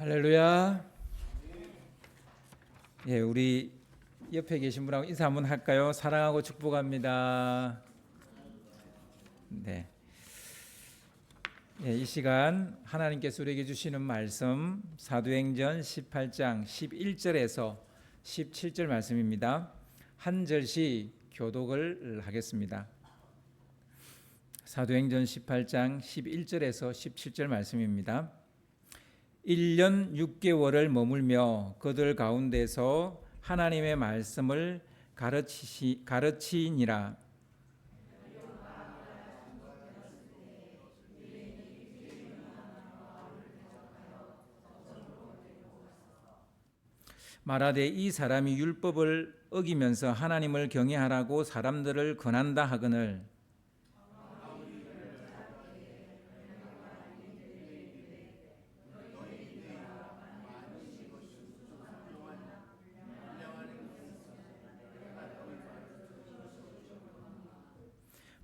할렐루야. 예, 우리 옆에 계신 분하고 인사 한번 할까요? 사랑하고 축복합니다. 네. 예, 이 시간 하나님께서 우리에게 주시는 말씀 사도행전 18장 11절에서 17절 말씀입니다. 한 절씩 교독을 하겠습니다. 사도행전 18장 11절에서 17절 말씀입니다. 1년 6개월을 머물며 그들 가운데서 하나님의 말씀을 가르치니라. 말하되 이 사람이 율법을 어기면서 하나님을 경외하라고 사람들을 권한다 하거늘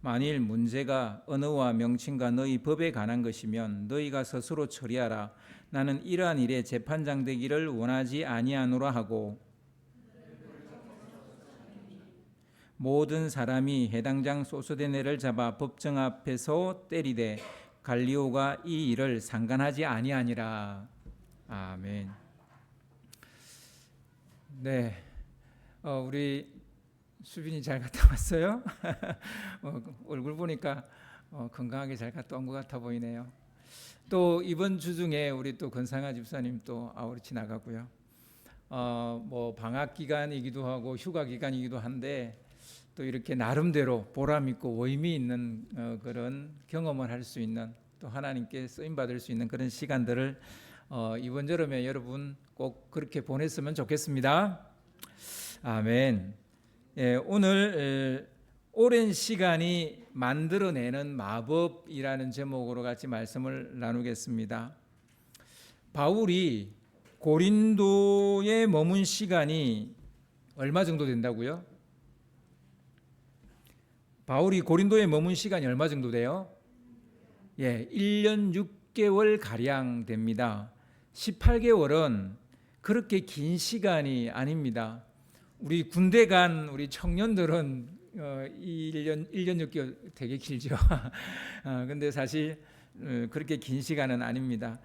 만일 문제가 언어와 명칭과 너희 법에 관한 것이면 너희가 스스로 처리하라. 나는 이러한 일에 재판장 되기를 원하지 아니하노라 하고 모든 사람이 해당장 소스데네를 잡아 법정 앞에서 때리되 갈리오가 이 일을 상관하지 아니하니라. 아멘. 네, 우리 수빈이 잘 갔다 왔어요? 얼굴 보니까 건강하게 잘 갔다 온 것 같아 보이네요. 또 이번 주 중에 우리 또 권상아 집사님 또 아우리치 나가고요. 뭐 방학 기간이기도 하고 휴가 기간이기도 한데 또 이렇게 나름대로 보람 있고 의미 있는 그런 경험을 할 수 있는 또 하나님께 쓰임 받을 수 있는 그런 시간들을 이번 여름에 여러분 꼭 그렇게 보냈으면 좋겠습니다. 아멘. 예, 오늘 오랜 시간이 만들어내는 마법이라는 제목으로 같이 말씀을 나누겠습니다. 바울이 고린도에 머문 시간이 얼마 정도 된다고요? 바울이 고린도에 머문 시간이 얼마 정도 돼요? 예, 1년 6개월 가량 됩니다. 18개월은 그렇게 긴 시간이 아닙니다. 우리 군대 간 우리 청년들은 1년 6개월 되게 길죠. 근데 사실 그렇게 긴 시간은 아닙니다.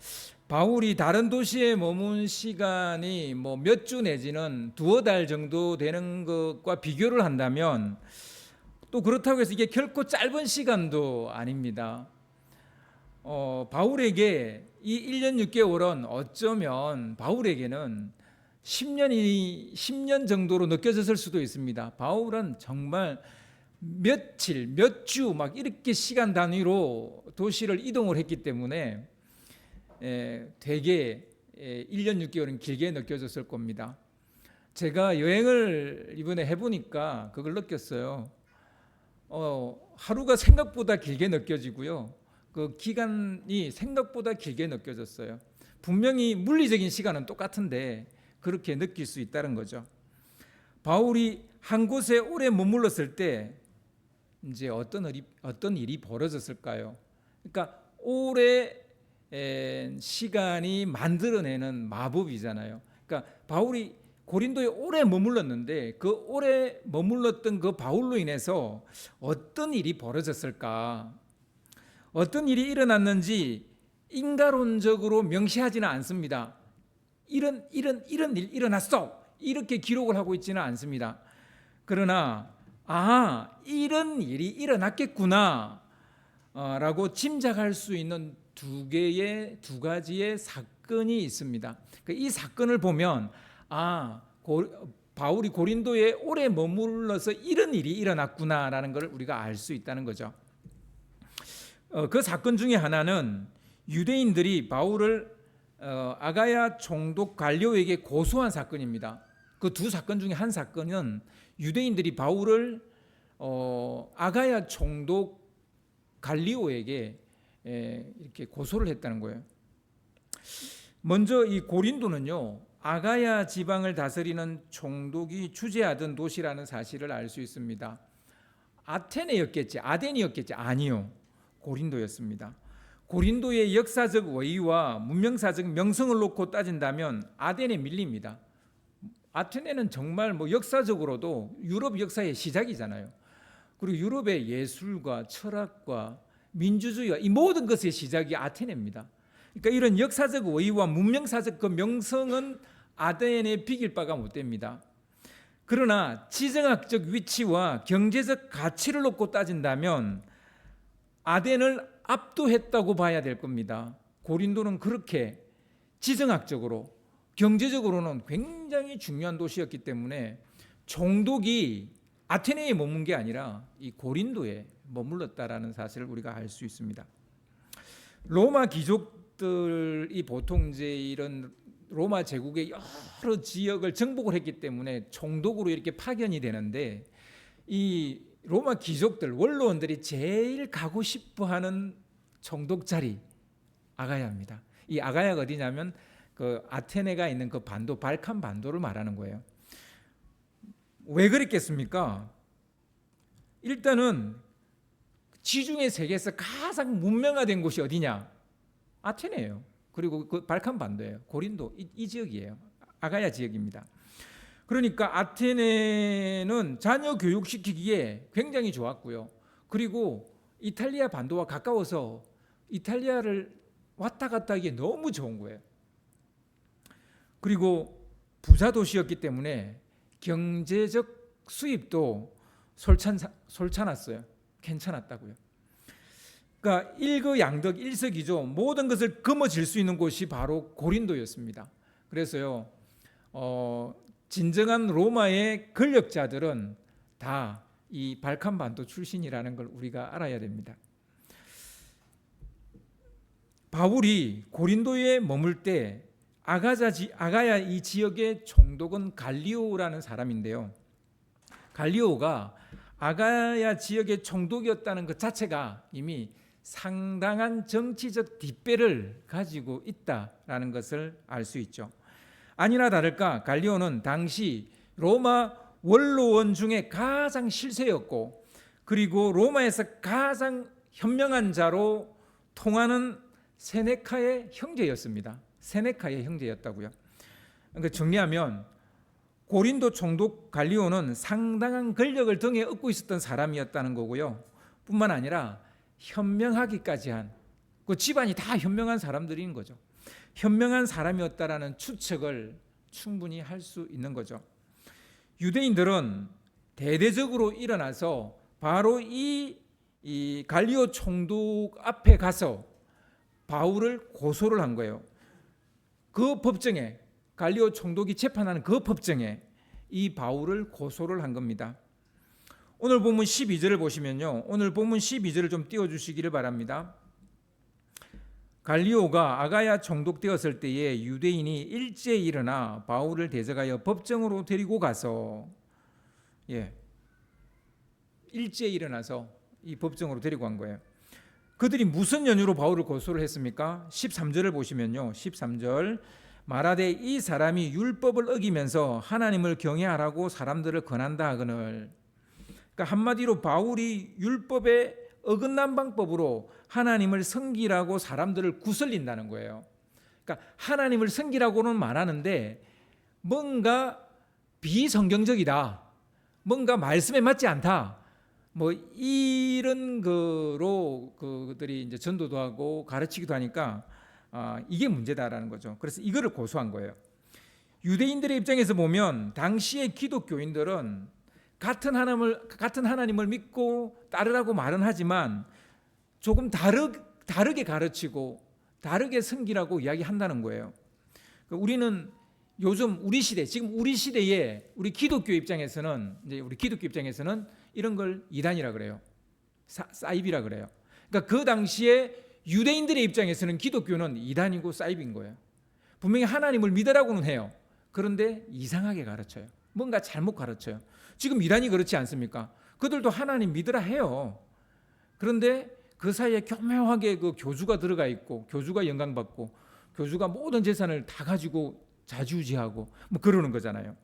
바울이 다른 도시에 머문 시간이 뭐 몇 주 내지는 두어 달 정도 되는 것과 비교를 한다면 또 그렇다고 해서 이게 결코 짧은 시간도 아닙니다. 바울에게 이 1년 6개월은 어쩌면 바울에게는 10년 정도로 느껴졌을 수도 있습니다. 바울은 정말 며칠, 몇 주 막 이렇게 시간 단위로 도시를 이동을 했기 때문에 되게 1년 6개월은 길게 느껴졌을 겁니다. 제가 여행을 이번에 해보니까 그걸 느꼈어요. 하루가 생각보다 길게 느껴지고요. 그 기간이 생각보다 길게 느껴졌어요. 분명히 물리적인 시간은 똑같은데 그렇게 느낄 수 있다는 거죠. 바울이 한 곳에 오래 머물렀을 때 이제 어떤 일이 벌어졌을까요? 그러니까 오래 시간이 만들어내는 마법이잖아요. 그러니까 바울이 고린도에 오래 머물렀는데 그 오래 머물렀던 그 바울로 인해서 어떤 일이 벌어졌을까? 어떤 일이 일어났는지 인과론적으로 명시하지는 않습니다. 이런 일 일어났어 이렇게 기록을 하고 있지는 않습니다. 그러나 이런 일이 일어났겠구나 라고 짐작할 수 있는 두 가지의 사건이 있습니다. 이 사건을 보면 바울이 고린도에 오래 머물러서 이런 일이 일어났구나라는 걸 우리가 알 수 있다는 거죠. 그 사건 중에 하나는 유대인들이 바울을 아가야 총독 갈리오에게 고소한 사건입니다. 그 두 사건 중에 한 사건은 유대인들이 바울을 아가야 총독 갈리오에게 이렇게 고소를 했다는 거예요. 먼저 이 고린도는요, 아가야 지방을 다스리는 총독이 주재하던 도시라는 사실을 알 수 있습니다. 아테네였겠지, 아덴이었겠지? 아니요, 고린도였습니다. 고린도의 역사적 원위와 문명사적 명성을 놓고 따진다면 아덴에 밀립니다. 아테네는 정말 역사적으로도 유럽 역사의 시작이잖아요. 그리고 유럽의 예술과 철학과 민주주의와 이 모든 것의 시작이 아테네입니다. 그러니까 이런 역사적 원위와 문명사적 그 명성은 아테네에 비길 바가 못 됩니다. 그러나 지정학적 위치와 경제적 가치를 놓고 따진다면 아덴을 압도했다고 봐야 될 겁니다. 고린도는 그렇게 지정학적으로 경제적으로는 굉장히 중요한 도시였기 때문에 총독이 아테네에 머문 게 아니라 이 고린도에 머물렀다라는 사실을 우리가 알 수 있습니다. 로마 귀족들이 보통 이제 이런 로마 제국의 여러 지역을 정복을 했기 때문에 총독으로 이렇게 파견이 되는데 이 로마 귀족들 원로원들이 제일 가고 싶어하는 총독 자리 아가야입니다. 이 아가야가 어디냐면 그 아테네가 있는 그 반도 발칸 반도를 말하는 거예요. 왜 그랬겠습니까? 일단은 지중해 세계에서 가장 문명화된 곳이 어디냐? 아테네예요. 그리고 그 발칸 반도예요. 고린도 이 지역이에요. 아가야 지역입니다. 그러니까 아테네는 자녀 교육시키기에 굉장히 좋았고요. 그리고 이탈리아 반도와 가까워서 이탈리아를 왔다 갔다 하기에 너무 좋은 거예요. 그리고 부자 도시였기 때문에 경제적 수입도 솔찬했어요. 괜찮았다고요. 그러니까 일거양득 일석이조 모든 것을 거머쥘 수 있는 곳이 바로 고린도였습니다. 그래서요, 진정한 로마의 권력자들은 다 이 발칸 반도 출신이라는 걸 우리가 알아야 됩니다. 바울이 고린도에 머물 때 아가야 이 지역의 총독은 갈리오라는 사람인데요. 갈리오가 아가야 지역의 총독이었다는 것 자체가 이미 상당한 정치적 뒷배를 가지고 있다라는 것을 알 수 있죠. 아니나 다를까 갈리오는 당시 로마 원로원 중에 가장 실세였고 그리고 로마에서 가장 현명한 자로 통하는 세네카의 형제였습니다. 세네카의 형제였다고요. 그러니까 정리하면 고린도 총독 갈리오는 상당한 권력을 등에 업고 있었던 사람이었다는 거고요. 뿐만 아니라 현명하기까지 한 그 집안이 다 현명한 사람들인 거죠. 현명한 사람이었다라는 추측을 충분히 할 수 있는 거죠. 유대인들은 대대적으로 일어나서 바로 이 갈리오 총독 앞에 가서 바울을 고소를 한 거예요. 그 법정에 갈리오 총독이 재판하는 그 법정에 이 바울을 고소를 한 겁니다. 오늘 본문 12절을 보시면요. 오늘 본문 12절을 좀 띄워주시기를 바랍니다. 갈리오가 아가야 총독 되었을 때에 유대인이 일제히 일어나 바울을 대적하여 법정으로 데리고 가서 일제히 일어나서 이 법정으로 데리고 간 거예요. 그들이 무슨 연유로 바울을 고소를 했습니까? 13절을 보시면요. 13절 말하되 이 사람이 율법을 어기면서 하나님을 경외하라고 사람들을 권한다 하거늘. 그러니까 한마디로 바울이 율법에 어긋난 방법으로 하나님을 섬기라고 사람들을 구슬린다는 거예요. 그러니까 하나님을 섬기라고는 말하는데 뭔가 비성경적이다, 뭔가 말씀에 맞지 않다, 이런 거로 그들이 이제 전도도 하고 가르치기도 하니까 이게 문제다라는 거죠. 그래서 이거를 고소한 거예요. 유대인들의 입장에서 보면 당시의 기독교인들은 같은 하나님을 믿고 따르라고 말은 하지만 조금 다르게 가르치고 다르게 섬기라고 이야기한다는 거예요. 우리는 요즘 우리 시대, 지금 우리 시대에 우리 기독교 입장에서는 이런 걸 이단이라 그래요. 사입이라 그래요. 그러니까 그 당시에 유대인들의 입장에서는 기독교는 이단이고 사입인 거예요. 분명히 하나님을 믿으라고는 해요. 그런데 이상하게 가르쳐요. 뭔가 잘못 가르쳐요. 지금 이단이 그렇지 않습니까? 그들도 하나님 믿으라 해요. 그런데 그 사이에 교묘하게 그 교주가 들어가 있고 교주가 영광받고 교주가 모든 재산을 다 가지고 자주지하고 그러는 거잖아요.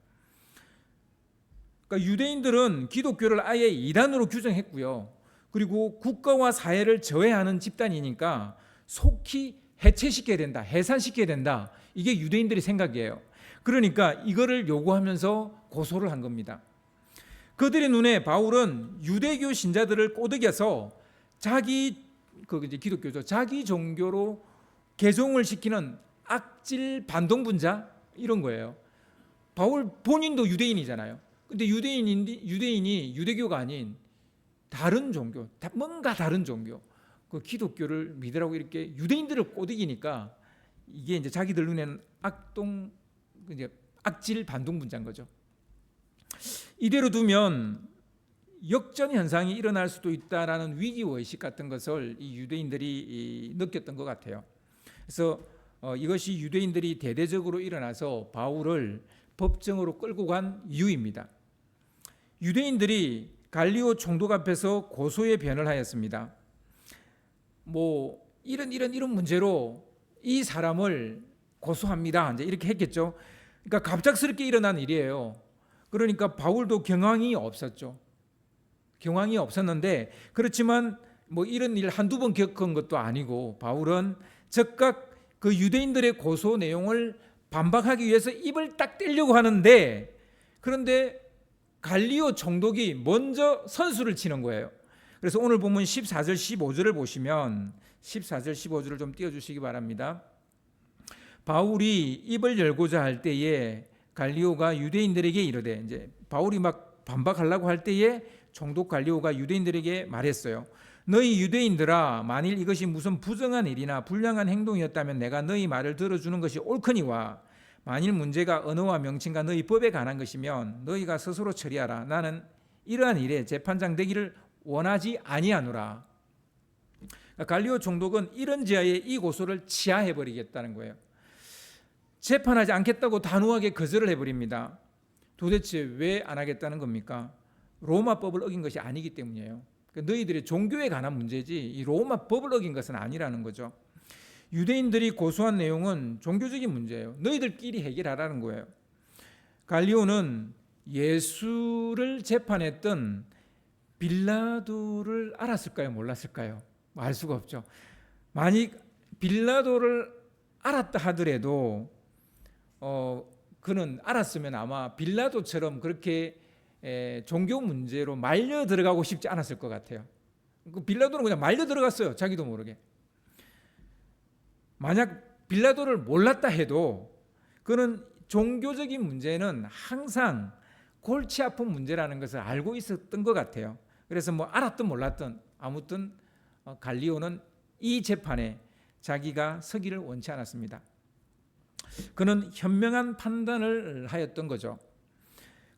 그러니까 유대인들은 기독교를 아예 이단으로 규정했고요. 그리고 국가와 사회를 저해하는 집단이니까 속히 해체시켜야 된다, 해산시켜야 된다. 이게 유대인들의 생각이에요. 그러니까 이거를 요구하면서 고소를 한 겁니다. 그들의 눈에 바울은 유대교 신자들을 꼬드겨서 이제 기독교죠. 자기 종교로 개종을 시키는 악질 반동분자 이런 거예요. 바울 본인도 유대인이잖아요. 근데 유대인이 유대교가 아닌 다른 종교, 뭔가 다른 종교, 그 기독교를 믿으라고 이렇게 유대인들을 꼬드기니까 이게 이제 자기들 눈에는 이제 악질 반동분자인 거죠. 이대로 두면 역전 현상이 일어날 수도 있다라는 위기 의식 같은 것을 이 유대인들이 느꼈던 것 같아요. 그래서 이것이 유대인들이 대대적으로 일어나서 바울을 법정으로 끌고 간 이유입니다. 유대인들이 갈리오 총독 앞에서 고소의 변을 하였습니다. 이런 문제로 이 사람을 고소합니다. 이제 이렇게 했겠죠. 그러니까 갑작스럽게 일어난 일이에요. 그러니까 바울도 경황이 없었죠. 경황이 없었는데, 그렇지만 이런 일 한두 번 겪은 것도 아니고 바울은 즉각 그 유대인들의 고소 내용을 반박하기 위해서 입을 딱 떼려고 하는데, 그런데 갈리오 총독이 먼저 선수를 치는 거예요. 그래서 오늘 본문 14절 15절을 보시면 14절 15절을 좀 띄워주시기 바랍니다. 바울이 입을 열고자 할 때에 갈리오가 유대인들에게 이르되, 이제 바울이 막 반박하려고 할 때에 총독 갈리오가 유대인들에게 말했어요. 너희 유대인들아, 만일 이것이 무슨 부정한 일이나 불량한 행동이었다면 내가 너희 말을 들어주는 것이 옳거니와, 만일 문제가 언어와 명칭과 너희 법에 관한 것이면 너희가 스스로 처리하라. 나는 이러한 일에 재판장 되기를 원하지 아니하노라. 갈리오 총독은 이런 지하에 이 고소를 치하해버리겠다는 거예요. 재판하지 않겠다고 단호하게 거절을 해버립니다. 도대체 왜 안 하겠다는 겁니까? 로마법을 어긴 것이 아니기 때문이에요. 너희들의 종교에 관한 문제지 이 로마법을 어긴 것은 아니라는 거죠. 유대인들이 고소한 내용은 종교적인 문제예요. 너희들끼리 해결하라는 거예요. 갈리오는 예수를 재판했던 빌라도를 알았을까요? 몰랐을까요? 알 수가 없죠. 만약 빌라도를 알았다 하더라도 그는 알았으면 아마 빌라도처럼 그렇게 종교 문제로 말려 들어가고 싶지 않았을 것 같아요. 빌라도는 그냥 말려 들어갔어요. 자기도 모르게. 만약 빌라도를 몰랐다 해도 그는 종교적인 문제는 항상 골치 아픈 문제라는 것을 알고 있었던 것 같아요. 그래서 알았든 몰랐든 아무튼 갈리오는 이 재판에 자기가 서기를 원치 않았습니다. 그는 현명한 판단을 하였던 거죠.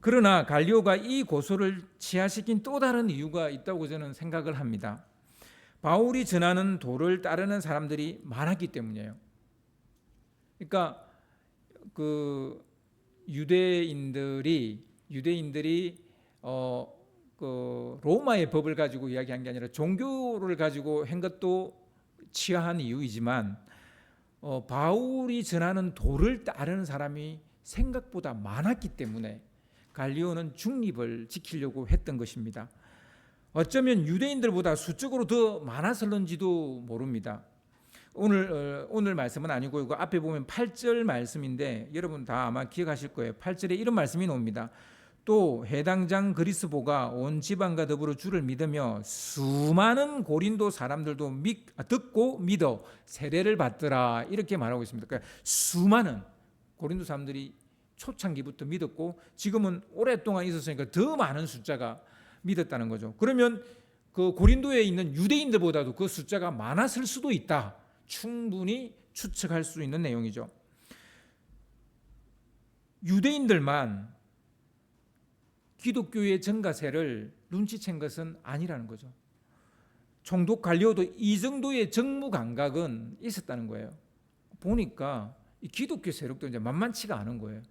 그러나 갈리오가 이 고소를 치하시킨 또 다른 이유가 있다고 저는 생각을 합니다. 바울이 전하는 도를 따르는 사람들이 많았기 때문이에요. 그러니까 그 유대인들이 그 로마의 법을 가지고 이야기한 게 아니라 종교를 가지고 한 것도 치하한 이유이지만 바울이 전하는 도를 따르는 사람이 생각보다 많았기 때문에 갈리오는 중립을 지키려고 했던 것입니다. 어쩌면 유대인들보다 수적으로 더 많았을런지도 모릅니다. 오늘 말씀은 아니고 이거 앞에 보면 8절 말씀인데 여러분 다 아마 기억하실 거예요. 8절에 이런 말씀이 나옵니다. 또 해당장 그리스보가 온 지방과 더불어 주를 믿으며 수많은 고린도 사람들도 듣고 믿어 세례를 받더라, 이렇게 말하고 있습니다. 그러니까 수많은 고린도 사람들이 초창기부터 믿었고 지금은 오랫동안 있었으니까 더 많은 숫자가 믿었다는 거죠. 그러면 그 고린도에 있는 유대인들보다도 그 숫자가 많았을 수도 있다, 충분히 추측할 수 있는 내용이죠. 유대인들만 기독교의 정가세를 눈치챈 것은 아니라는 거죠. 총독 갈리오도 이 정도의 정무 감각은 있었다는 거예요. 보니까 이 기독교 세력도 이제 만만치가 않은 거예요.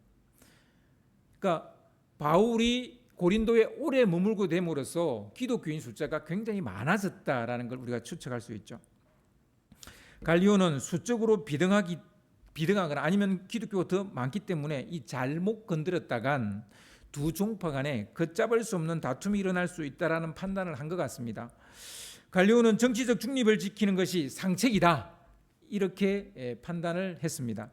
그러니까 바울이 고린도에 오래 머물고 됨으로써 기독교인 숫자가 굉장히 많아졌다라는 걸 우리가 추측할 수 있죠. 갈리오는 수적으로 비등하거나 아니면 기독교가 더 많기 때문에 이 잘못 건드렸다간 두 종파 간에 걷잡을 수 없는 다툼이 일어날 수 있다라는 판단을 한 것 같습니다. 갈리오는 정치적 중립을 지키는 것이 상책이다, 이렇게 판단을 했습니다.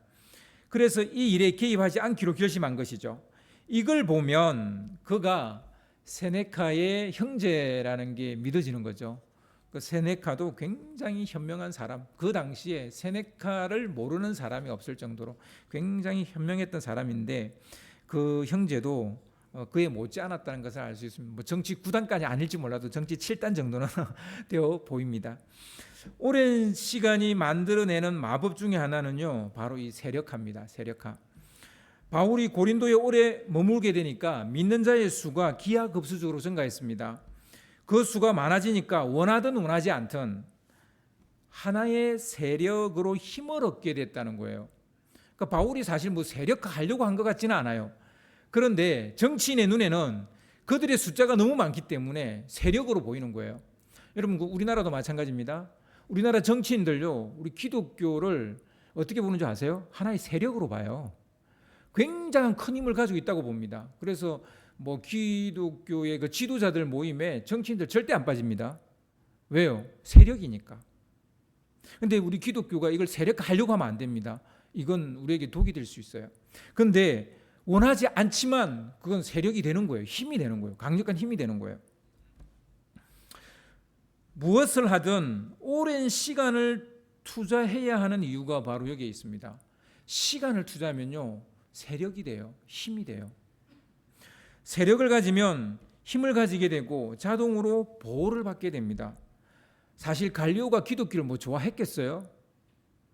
그래서 이 일에 개입하지 않기로 결심한 것이죠. 이걸 보면 그가 세네카의 형제라는 게 믿어지는 거죠. 그 세네카도 굉장히 현명한 사람, 그 당시에 세네카를 모르는 사람이 없을 정도로 굉장히 현명했던 사람인데 그 형제도 그에 못지 않았다는 것을 알 수 있습니다. 뭐 정치 9단까지 아닐지 몰라도 정치 7단 정도는 되어 보입니다. 오랜 시간이 만들어내는 마법 중에 하나는요, 바로 이 세력화입니다. 세력화. 바울이 고린도에 오래 머물게 되니까 믿는 자의 수가 기하급수적으로 증가했습니다. 그 수가 많아지니까 원하든 원하지 않든 하나의 세력으로 힘을 얻게 됐다는 거예요. 그러니까 바울이 사실 뭐 세력화하려고 한 것 같지는 않아요. 그런데 정치인의 눈에는 그들의 숫자가 너무 많기 때문에 세력으로 보이는 거예요. 여러분, 우리나라도 마찬가지입니다. 우리나라 정치인들요, 우리 기독교를 어떻게 보는 줄 아세요? 하나의 세력으로 봐요. 굉장한 큰 힘을 가지고 있다고 봅니다. 그래서 뭐 기독교의 그 지도자들 모임에 정치인들 절대 안 빠집니다. 왜요? 세력이니까. 근데 우리 기독교가 이걸 세력화하려고 하면 안 됩니다. 이건 우리에게 독이 될 수 있어요. 그런데 원하지 않지만 그건 세력이 되는 거예요. 힘이 되는 거예요. 강력한 힘이 되는 거예요. 무엇을 하든 오랜 시간을 투자해야 하는 이유가 바로 여기에 있습니다. 시간을 투자하면요, 세력이 돼요. 힘이 돼요. 세력을 가지면 힘을 가지게 되고 자동으로 보호를 받게 됩니다. 사실 갈리오가 기독교를 뭐 좋아했겠어요?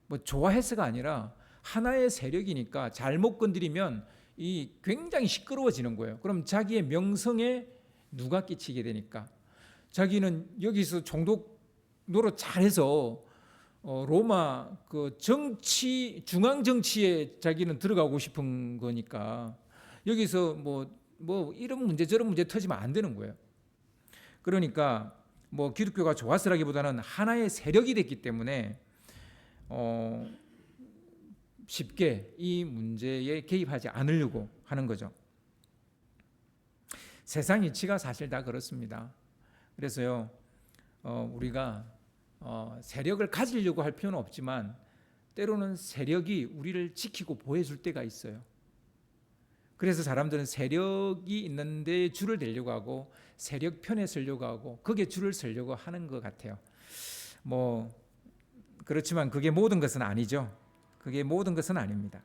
뭐 좋아해서가 아니라 하나의 세력이니까 잘못 건드리면 이 굉장히 시끄러워지는 거예요. 그럼 자기의 명성에 누가 끼치게 되니까 자기는 여기서 종독 노릇 잘해서 로마 그 정치 중앙 정치에 자기는 들어가고 싶은 거니까 여기서 뭐 이런 문제 저런 문제 터지면 안 되는 거예요. 그러니까 뭐 기독교가 좋았으라기보다는 하나의 세력이 됐기 때문에 쉽게 이 문제에 개입하지 않으려고 하는 거죠. 세상 이치가 사실 다 그렇습니다. 그래서요, 우리가 세력을 가지려고 할 필요는 없지만 때로는 세력이 우리를 지키고 보호해줄 때가 있어요. 그래서 사람들은 세력이 있는데 줄을 대려고 하고 세력 편에 서려고 하고 거기에 줄을 서려고 하는 것 같아요. 뭐 그렇지만 그게 모든 것은 아니죠. 그게 모든 것은 아닙니다.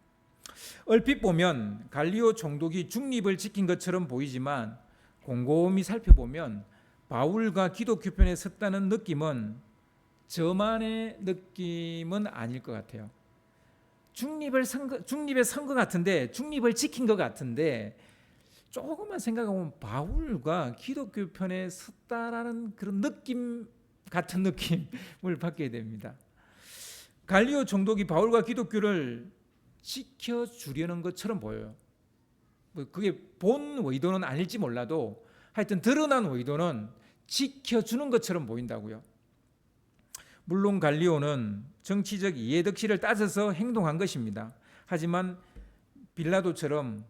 얼핏 보면 갈리오 총독이 중립을 지킨 것처럼 보이지만 곰곰이 살펴보면 바울과 기독교 편에 섰다는 느낌은 저만의 느낌은 아닐 것 같아요. 중립에 선 것 같은데, 중립을 지킨 것 같은데 조금만 생각해보면 바울과 기독교 편에 섰다라는 그런 느낌 같은 느낌을 받게 됩니다. 갈리오 총독이 바울과 기독교를 지켜주려는 것처럼 보여요. 뭐 그게 본 의도는 아닐지 몰라도 하여튼 드러난 의도는 지켜주는 것처럼 보인다고요. 물론 갈리오는 정치적 이해득실을 따져서 행동한 것입니다. 하지만 빌라도처럼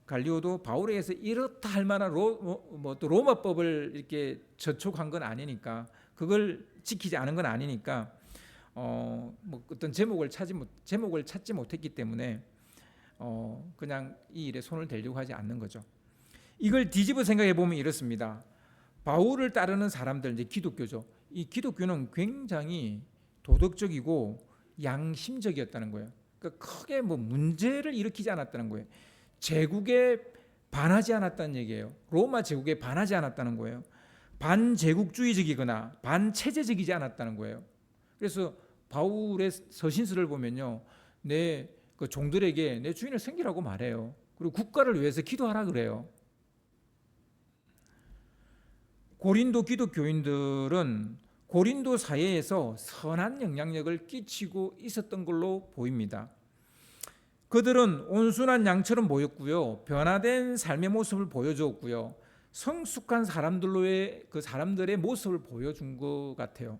갈리오도 바울에 의해서 이렇다 할 만한 또 로마법을 이렇게 저촉한 건 아니니까, 그걸 지키지 않은 건 아니니까 뭐 어떤 제목을 찾지 못했기 때문에 그냥 이 일에 손을 대려고 하지 않는 거죠. 이걸 뒤집어 생각해 보면 이렇습니다. 바울을 따르는 사람들, 이제 기독교죠. 이 기독교는 굉장히 도덕적이고 양심적이었다는 거예요. 그러니까 크게 뭐 문제를 일으키지 않았다는 거예요. 제국에 반하지 않았다는 얘기예요. 로마 제국에 반하지 않았다는 거예요. 반제국주의적이거나 반체제적이지 않았다는 거예요. 그래서 바울의 서신서를 보면요, 내 그 종들에게 내 주인을 섬기라고 말해요. 그리고 국가를 위해서 기도하라 그래요. 고린도 기독교인들은 고린도 사회에서 선한 영향력을 끼치고 있었던 걸로 보입니다. 그들은 온순한 양처럼 보였고요, 변화된 삶의 모습을 보여주었고요, 성숙한 사람들로의 그 사람들의 모습을 보여준 것 같아요.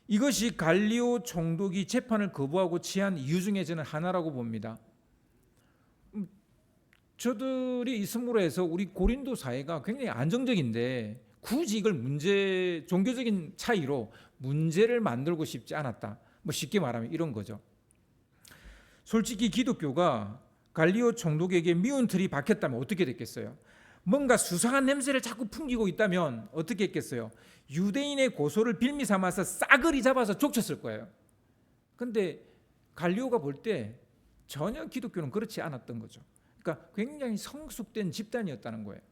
이것이 갈리오 총독이 재판을 거부하고 취한 이유 중에 저는 하나라고 봅니다. 저들이 있음으로 해서 우리 고린도 사회가 굉장히 안정적인데 굳이 이걸 종교적인 차이로 문제를 만들고 싶지 않았다. 뭐 쉽게 말하면 이런 거죠. 솔직히 기독교가 갈리오 총독에게 미운 틀이 박혔다면 어떻게 됐겠어요? 뭔가 수상한 냄새를 자꾸 풍기고 있다면 어떻게 했겠어요? 유대인의 고소를 빌미 삼아서 싸그리 잡아서 족쳤을 거예요. 근데 갈리오가 볼 때 전혀 기독교는 그렇지 않았던 거죠. 그러니까 굉장히 성숙된 집단이었다는 거예요.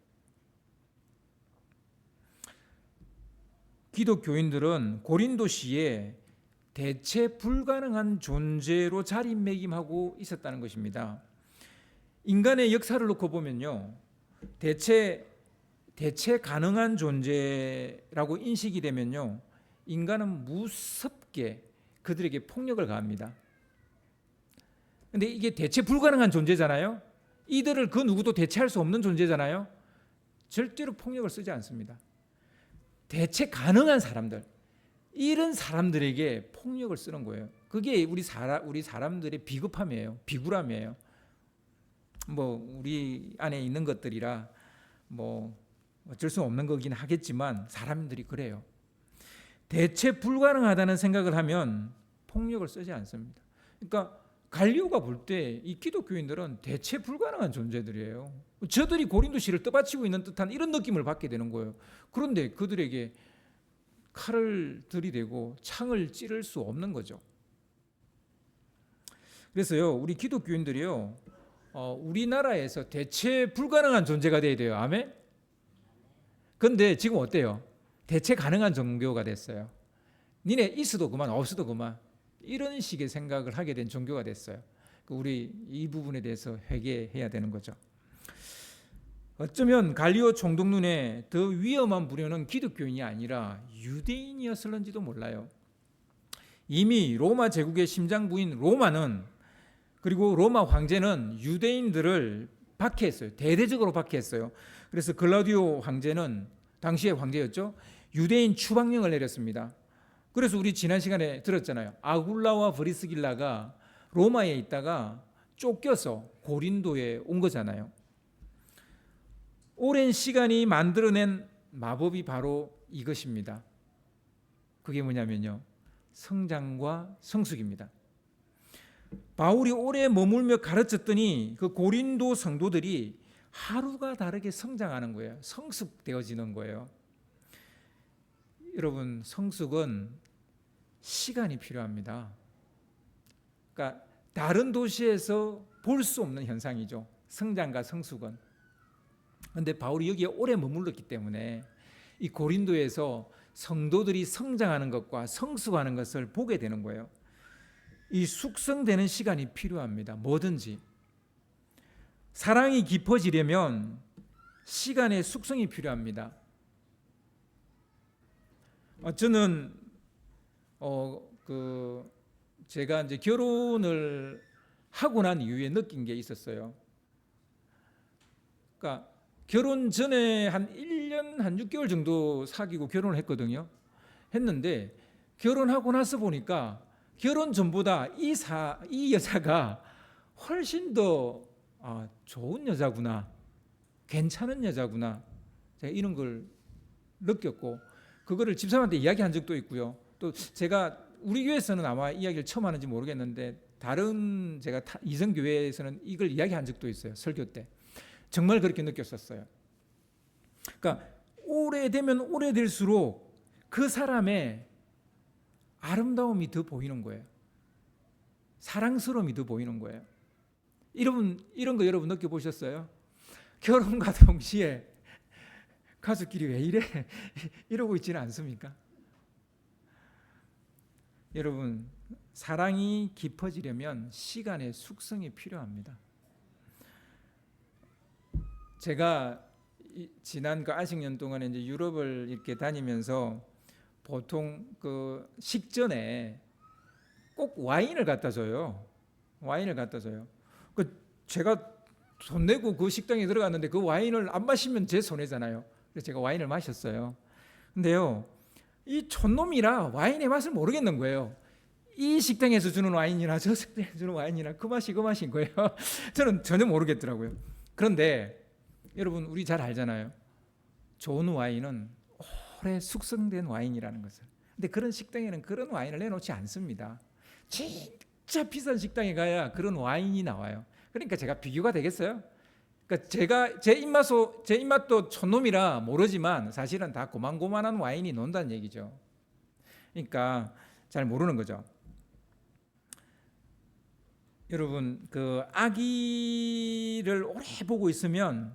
기독교인들은 고린도시에 대체 불가능한 존재로 자리매김하고 있었다는 것입니다. 인간의 역사를 놓고 보면요, 대체 가능한 존재라고 인식이 되면요, 인간은 무섭게 그들에게 폭력을 가합니다. 근데 이게 대체 불가능한 존재잖아요. 이들을 그 누구도 대체할 수 없는 존재잖아요. 절대로 폭력을 쓰지 않습니다. 대체 가능한 사람들, 이런 사람들에게 폭력을 쓰는 거예요. 그게 우리 사람들의 비겁함이에요. 비굴함이에요. 뭐 우리 안에 있는 것들이라 뭐 어쩔 수 없는 거긴 하겠지만 사람들이 그래요. 대체 불가능하다는 생각을 하면 폭력을 쓰지 않습니다. 그러니까 갈리오가 볼 때 이 기독교인들은 대체 불가능한 존재들이에요. 저들이 고린도시를 떠받치고 있는 듯한 이런 느낌을 받게 되는 거예요. 그런데 그들에게 칼을 들이대고 창을 찌를 수 없는 거죠. 그래서요, 우리 기독교인들이요, 우리나라에서 대체 불가능한 존재가 돼야 돼요. 아멘? 근데 지금 어때요? 대체 가능한 종교가 됐어요. 니네 있어도 그만 없어도 그만, 이런 식의 생각을 하게 된 종교가 됐어요. 우리 이 부분에 대해서 회개해야 되는 거죠. 어쩌면 갈리오 총독 눈에 더 위험한 부류는 기독교인이 아니라 유대인이었을런지도 몰라요. 이미 로마 제국의 심장부인 로마는, 그리고 로마 황제는 유대인들을 박해했어요. 대대적으로 박해했어요. 그래서 글라우디오 황제는, 당시의 황제였죠, 유대인 추방령을 내렸습니다. 그래서 우리 지난 시간에 들었잖아요. 아굴라와 브리스길라가 로마에 있다가 쫓겨서 고린도에 온 거잖아요. 오랜 시간이 만들어낸 마법이 바로 이것입니다. 그게 뭐냐면요, 성장과 성숙입니다. 바울이 오래 머물며 가르쳤더니 그 고린도 성도들이 하루가 다르게 성장하는 거예요. 성숙되어지는 거예요. 여러분, 성숙은 시간이 필요합니다. 그러니까 다른 도시에서 볼 수 없는 현상이죠, 성장과 성숙은. 그런데 바울이 여기에 오래 머물렀기 때문에 이 고린도에서 성도들이 성장하는 것과 성숙하는 것을 보게 되는 거예요. 이 숙성되는 시간이 필요합니다. 뭐든지 사랑이 깊어지려면 시간의 숙성이 필요합니다. 저는 제가 이제 결혼을 하고 난 이후에 느낀 게 있었어요. 그러니까 결혼 전에 한 1년 한 6개월 정도 사귀고 결혼을 했거든요. 했는데 결혼하고 나서 보니까 결혼 전보다 이 여자가 훨씬 더 좋은 여자구나, 괜찮은 여자구나, 제가 이런 걸 느꼈고, 그거를 집사람한테 이야기한 적도 있고요. 또 제가 우리 교회에서는 아마 이야기를 처음 하는지 모르겠는데 다른 제가 이성교회에서는 이걸 이야기한 적도 있어요. 설교 때. 정말 그렇게 느꼈었어요. 그러니까 오래되면 오래될수록 그 사람의 아름다움이 더 보이는 거예요. 사랑스러움이 더 보이는 거예요. 이런 거 여러분 느껴보셨어요? 결혼과 동시에 가족끼리 왜 이래? 이러고 있지는 않습니까? 여러분, 사랑이 깊어지려면 시간의 숙성이 필요합니다. 제가 지난 그 안식년 동안에 이제 유럽을 이렇게 다니면서 보통 그 식전에 꼭 와인을 갖다 줘요. 와인을 갖다 줘요. 제가 돈 내고 그 식당에 들어갔는데 그 와인을 안 마시면 제 손해잖아요. 그래서 제가 와인을 마셨어요. 근데요, 이 촌놈이라 와인의 맛을 모르겠는 거예요. 이 식당에서 주는 와인이나 저 식당에서 주는 와인이나 그 맛인 거예요. 저는 전혀 모르겠더라고요. 그런데 여러분, 우리 잘 알잖아요. 좋은 와인은 오래 숙성된 와인이라는 것을. 근데 그런 식당에는 그런 와인을 내놓지 않습니다. 진짜 비싼 식당에 가야 그런 와인이 나와요. 그러니까 제가 비교가 되겠어요? 그러니까 제가 제 입맛도 촌놈이라 모르지만 사실은 다 고만고만한 와인이 논다는 얘기죠. 그러니까 잘 모르는 거죠. 여러분, 그 아기를 오래 보고 있으면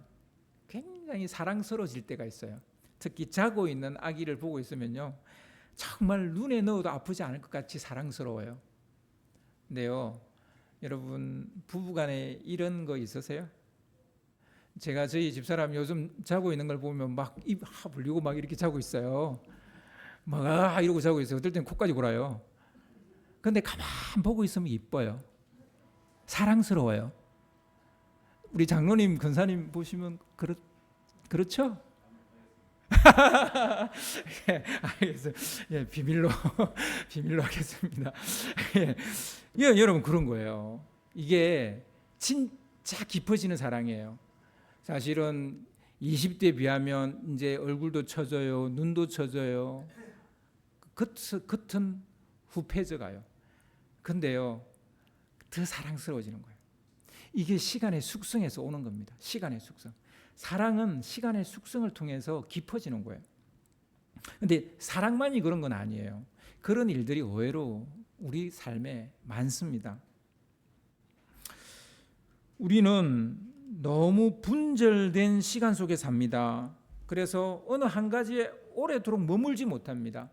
굉장히 사랑스러워질 때가 있어요. 특히 자고 있는 아기를 보고 있으면요, 정말 눈에 넣어도 아프지 않을 것 같이 사랑스러워요. 근데요, 여러분, 부부간에 이런 거 있으세요? 제가 저희 집사람 요즘 자고 있는 걸 보면 막 입 벌리고 막 이렇게 자고 있어요. 막 이러고 자고 있어요. 어떨 땐 코까지 골아요. 근데 가만 보고 있으면 이뻐요. 사랑스러워요. 우리 장로님, 근사님 보시면 그렇죠? 예, 알겠습니다. 예, 비밀로 하겠습니다. 예, 여러분 그런 거예요. 이게 진짜 깊어지는 사랑이에요. 사실은 20대 비하면 이제 얼굴도 처져요, 눈도 처져요, 겉은 후패져 가요. 근데요, 더 사랑스러워지는 거예요. 이게 시간의 숙성에서 오는 겁니다. 시간의 숙성. 사랑은 시간의 숙성을 통해서 깊어지는 거예요. 근데 사랑만이 그런 건 아니에요. 그런 일들이 의외로 우리 삶에 많습니다. 우리는 너무 분절된 시간 속에 삽니다. 그래서 어느 한 가지에 오래도록 머물지 못합니다.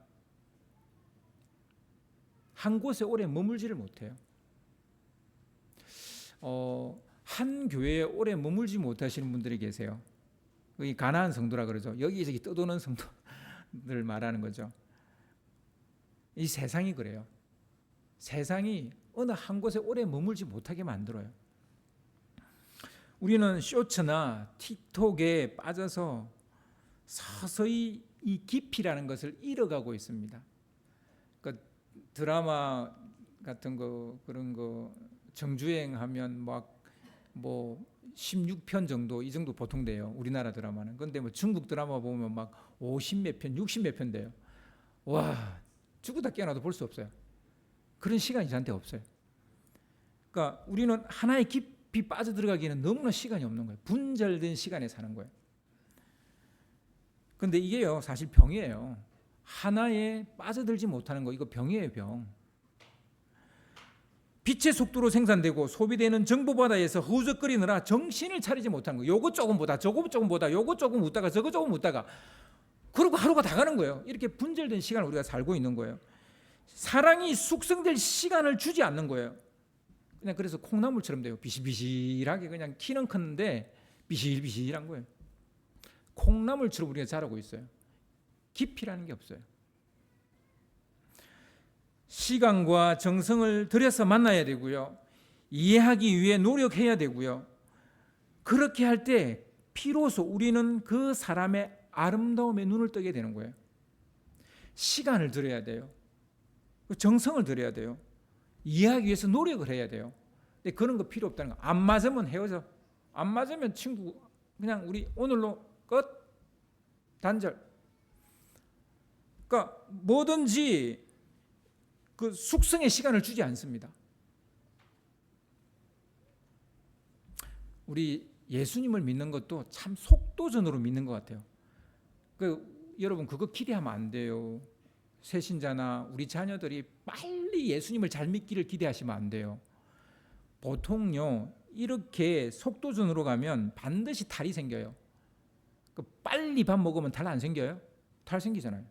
한 곳에 오래 머물지를 못해요. 한 교회에 오래 머물지 못하시는 분들이 계세요. 이 가나안 성도라 그러죠. 여기저기 떠도는 성도들 말하는 거죠. 이 세상이 그래요. 세상이 어느 한 곳에 오래 머물지 못하게 만들어요. 우리는 쇼츠나 틱톡에 빠져서 서서히 이 깊이라는 것을 잃어가고 있습니다. 그러니까 드라마 같은 거, 그런 거 정주행하면 뭐 16편 정도, 이 정도 보통 돼요. 우리나라 드라마는. 근데 뭐 중국 드라마 보면 막 50몇 편, 60몇 편 돼요. 와, 죽으다 깨어나도 볼 수 없어요. 그런 시간이 저한테 없어요. 그러니까 우리는 하나의 깊이 빠져들어가기에는 너무나 시간이 없는 거예요. 분절된 시간에 사는 거예요. 근데 이게요, 사실 병이에요. 하나에 빠져들지 못하는 거, 이거 병이에요, 병. 빛의 속도로 생산되고 소비되는 정보바다에서 허우적거리느라 정신을 차리지 못하는 거예요. 요거 조금 보다 저거 조금 보다 요거 조금 웃다가 저거 조금 웃다가, 그리고 하루가 다 가는 거예요. 이렇게 분절된 시간을 우리가 살고 있는 거예요. 사랑이 숙성될 시간을 주지 않는 거예요. 그냥 그래서 콩나물처럼 돼요. 비실비실하게 그냥 키는 컸는데 비실비실한 거예요. 콩나물처럼 우리가 자라고 있어요. 깊이라는 게 없어요. 시간과 정성을 들여서 만나야 되고요. 이해하기 위해 노력해야 되고요. 그렇게 할 때 비로소 우리는 그 사람의 아름다움에 눈을 뜨게 되는 거예요. 시간을 들여야 돼요. 정성을 들여야 돼요. 이해하기 위해서 노력을 해야 돼요. 근데 그런 거 필요 없다는 거. 안 맞으면 헤어져. 안 맞으면 친구 그냥 우리 오늘로 끝. 단절. 그러니까 뭐든지 그 숙성의 시간을 주지 않습니다. 우리 예수님을 믿는 것도 참 속도전으로 믿는 것 같아요. 여러분 그거 기대하면 안 돼요. 새신자나 우리 자녀들이 빨리 예수님을 잘 믿기를 기대하시면 안 돼요. 보통요 이렇게 속도전으로 가면 반드시 탈이 생겨요. 빨리 밥 먹으면 탈 안 생겨요? 탈 생기잖아요.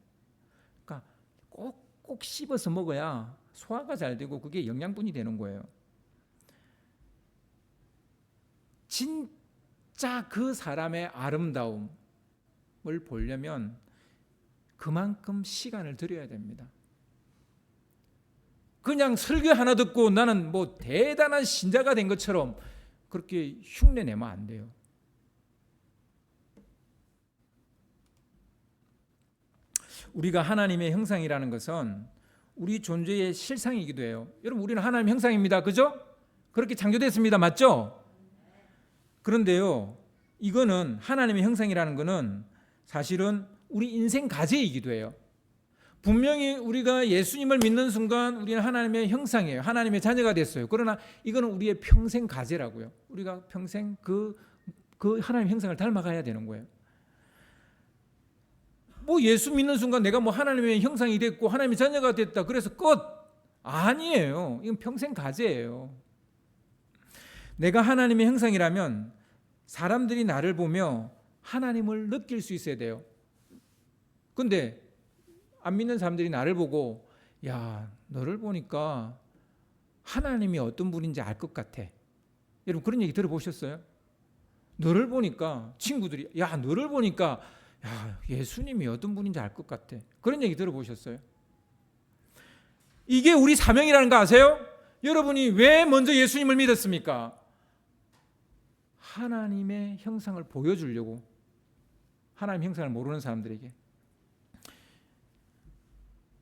그러니까 꼭 씹어서 먹어야 소화가 잘 되고 그게 영양분이 되는 거예요. 진짜 그 사람의 아름다움을 보려면 그만큼 시간을 들여야 됩니다. 그냥 설교 하나 듣고 나는 뭐 대단한 신자가 된 것처럼 그렇게 흉내 내면 안 돼요. 우리가 하나님의 형상이라는 것은 우리 존재의 실상이기도 해요. 여러분 우리는 하나님의 형상입니다. 그죠? 그렇게 창조됐습니다. 맞죠? 그런데요 이거는 하나님의 형상이라는 것은 사실은 우리 인생 과제이기도 해요. 분명히 우리가 예수님을 믿는 순간 우리는 하나님의 형상이에요. 하나님의 자녀가 됐어요. 그러나 이거는 우리의 평생 과제라고요. 우리가 평생 그 하나님의 형상을 닮아가야 되는 거예요. 뭐 예수 믿는 순간 내가 뭐 하나님의 형상이 됐고 하나님의 자녀가 됐다 그래서 끝. 아니에요. 이건 평생 과제예요. 내가 하나님의 형상이라면 사람들이 나를 보며 하나님을 느낄 수 있어야 돼요. 근데 안 믿는 사람들이 나를 보고 야, 너를 보니까 하나님이 어떤 분인지 알 것 같아. 여러분 그런 얘기 들어보셨어요? 너를 보니까 친구들이 야, 너를 보니까 야, 예수님이 어떤 분인지 알 것 같아. 그런 얘기 들어보셨어요? 이게 우리 사명이라는 거 아세요? 여러분이 왜 먼저 예수님을 믿었습니까? 하나님의 형상을 보여주려고. 하나님 형상을 모르는 사람들에게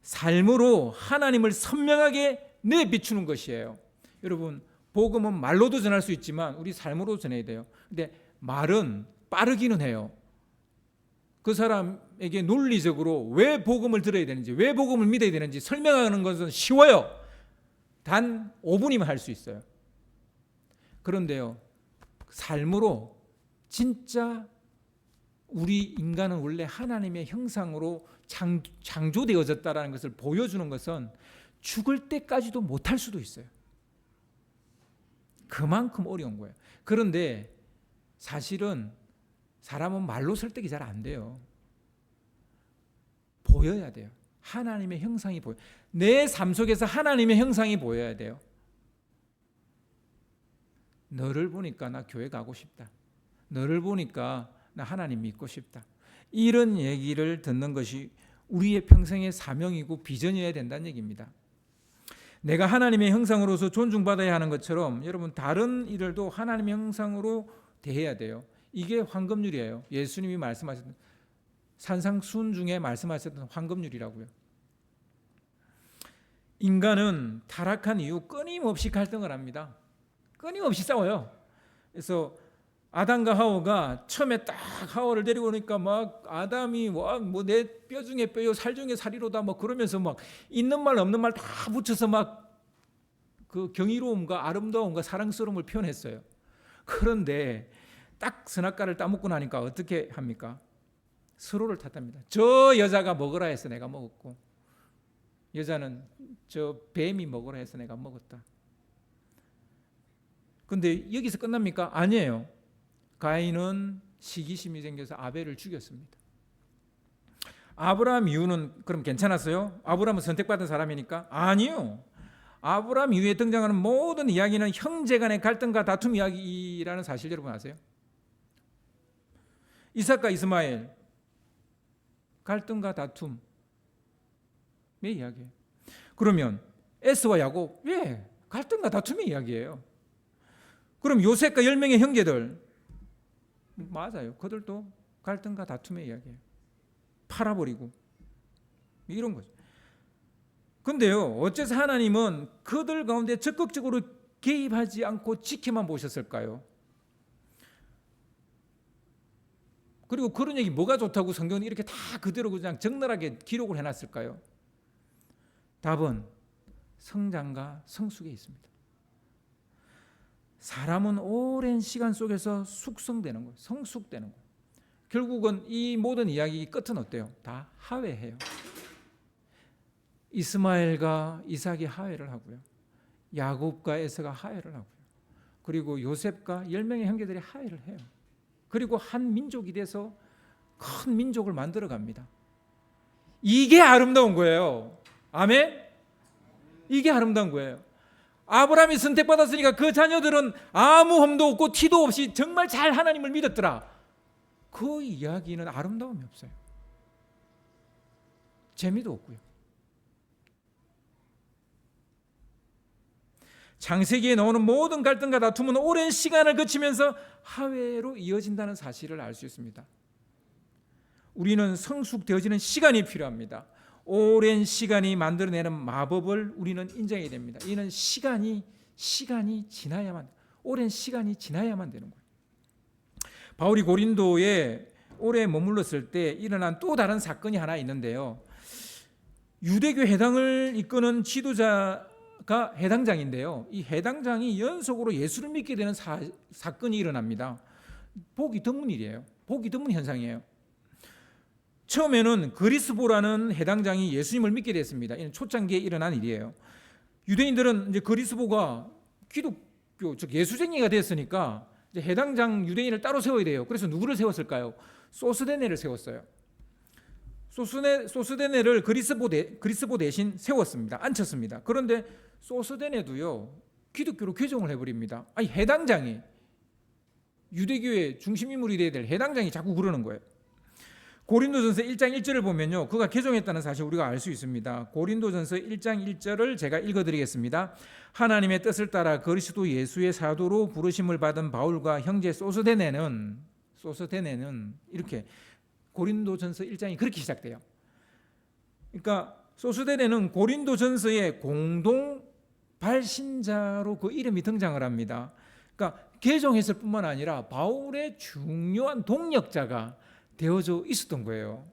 삶으로 하나님을 선명하게 내비추는 것이에요. 여러분 복음은 말로도 전할 수 있지만 우리 삶으로 전해야 돼요. 근데 말은 빠르기는 해요. 그 사람에게 논리적으로 왜 복음을 들어야 되는지, 왜 복음을 믿어야 되는지 설명하는 것은 쉬워요. 단 5분이면 할 수 있어요. 그런데요, 삶으로 진짜 우리 인간은 원래 하나님의 형상으로 창조되어졌다는 것을 보여주는 것은 죽을 때까지도 못할 수도 있어요. 그만큼 어려운 거예요. 그런데 사실은 사람은 말로 설득이 잘 안 돼요. 보여야 돼요. 하나님의 형상이 보여. 내 삶 속에서 하나님의 형상이 보여야 돼요. 너를 보니까 나 교회 가고 싶다. 너를 보니까 나 하나님 믿고 싶다. 이런 얘기를 듣는 것이 우리의 평생의 사명이고 비전이어야 된다는 얘기입니다. 내가 하나님의 형상으로서 존중받아야 하는 것처럼 여러분 다른 이들도 하나님의 형상으로 대해야 돼요. 이게 황금률이에요. 예수님이 말씀하셨던 산상수훈 중에 말씀하셨던 황금률이라고요. 인간은 타락한 이후 끊임없이 갈등을 합니다. 끊임없이 싸워요. 그래서 아담과 하와가 처음에 딱 하와를 데리고 오니까 막 아담이 뭐 내 뼈 중에 뼈요 살 중에 살이로다 뭐 그러면서 막 있는 말 없는 말 다 붙여서 막 그 경이로움과 아름다움과 사랑스러움을 표현했어요. 그런데 딱 선악과를 따먹고 나니까 어떻게 합니까? 서로를 탓합니다. 저 여자가 먹으라 해서 내가 먹었고 여자는 저 뱀이 먹으라 해서 내가 먹었다. 근데 여기서 끝납니까? 아니에요. 가인은 시기심이 생겨서 아벨을 죽였습니다. 아브라함 이후는 그럼 괜찮았어요? 아브라함은 선택받은 사람이니까? 아니요. 아브라함 이후에 등장하는 모든 이야기는 형제 간의 갈등과 다툼 이야기라는 사실 여러분 아세요? 이삭과 이스마엘 갈등과 다툼의 이야기예요. 그러면 에스와 야곱 왜 갈등과 다툼의 이야기예요? 그럼 요셉과 10명의 형제들 맞아요. 그들도 갈등과 다툼의 이야기예요. 팔아버리고 이런 거죠. 근데요, 어째서 하나님은 그들 가운데 적극적으로 개입하지 않고 지켜만 보셨을까요? 그리고 그런 얘기 뭐가 좋다고 성경은 이렇게 다 그대로 그냥 적나라하게 기록을 해놨을까요? 답은 성장과 성숙에 있습니다. 사람은 오랜 시간 속에서 숙성되는 거예요. 성숙되는 거예요. 결국은 이 모든 이야기 끝은 어때요? 다 하회해요. 이스마엘과 이삭이 하회를 하고요. 야곱과 에서가 하회를 하고요. 그리고 요셉과 10명의 형제들이 하회를 해요. 그리고 한 민족이 돼서 큰 민족을 만들어 갑니다. 이게 아름다운 거예요. 아멘? 이게 아름다운 거예요. 아브라함이 선택받았으니까 그 자녀들은 아무 험도 없고 티도 없이 정말 잘 하나님을 믿었더라. 그 이야기는 아름다움이 없어요. 재미도 없고요. 창세기에 나오는 모든 갈등과 다툼은 오랜 시간을 거치면서 하회로 이어진다는 사실을 알 수 있습니다. 우리는 성숙되어지는 시간이 필요합니다. 오랜 시간이 만들어내는 마법을 우리는 인정해야 됩니다. 이는 시간이 지나야만, 오랜 시간이 지나야만 되는 거예요. 바울이 고린도에 오래 머물렀을 때 일어난 또 다른 사건이 하나 있는데요. 유대교 해당을 이끄는 지도자가 해당장인데요. 이 해당장이 연속으로 예수를 믿게 되는 사건이 일어납니다. 보기 드문 일이에요. 보기 드문 현상이에요. 처음에는 그리스보라는 해당장이 예수님을 믿게 됐습니다. 이는 초창기에 일어난 일이에요. 유대인들은 이제 그리스보가 기독교 즉 예수쟁이가 됐으니까 이제 해당장 유대인을 따로 세워야 돼요. 그래서 누구를 세웠을까요? 소스데네를 세웠어요. 소스데네를 그리스보 대신 세웠습니다. 앉혔습니다. 그런데 소스데네도요 기독교로 개종을 해버립니다. 아니 해당장이 유대교의 중심 인물이 돼야 될 해당장이 자꾸 그러는 거예요. 고린도전서 1장 1절을 보면요 그가 개종했다는 사실 우리가 알 수 있습니다. 고린도전서 1장 1절을 제가 읽어드리겠습니다. 하나님의 뜻을 따라 그리스도 예수의 사도로 부르심을 받은 바울과 형제 소스데네는 이렇게 고린도전서 1장이 그렇게 시작돼요. 그러니까 소스데네는 고린도전서의 공동 발신자로 그 이름이 등장을 합니다. 그러니까 개종했을 뿐만 아니라 바울의 중요한 동력자가 되어져 있었던 거예요.